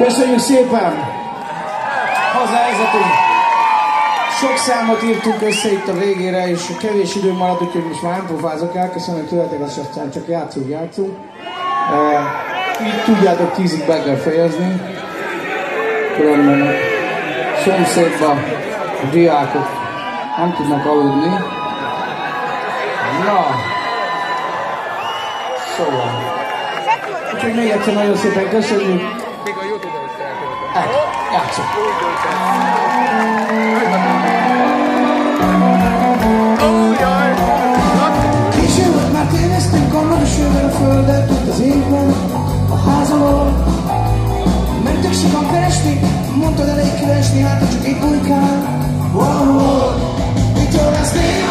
Köszönjük szépen! Hazavezetünk! Sok számot írtunk össze itt a végére, és kevés idő maradt, úgyhogy most már nem pofázok, elköszönöm tőletek, azt aztán csak játszunk. Így tudjátok 10-ig be kell fejezni. Különben a szomszédban a diákok nem tudnak aludni. Na! Szóval. Úgyhogy még egyszer nagyon szépen köszönjük. Még a YouTube-on is elkövetett. Játszok. Késő volt, már téveztünk, a nagyosővel a földet, тут az égben, a házalól. Mentök sokan keresni, mondtad elég keresni, hát csak itt bujkál. Wow, wow, mit jól lesz néha.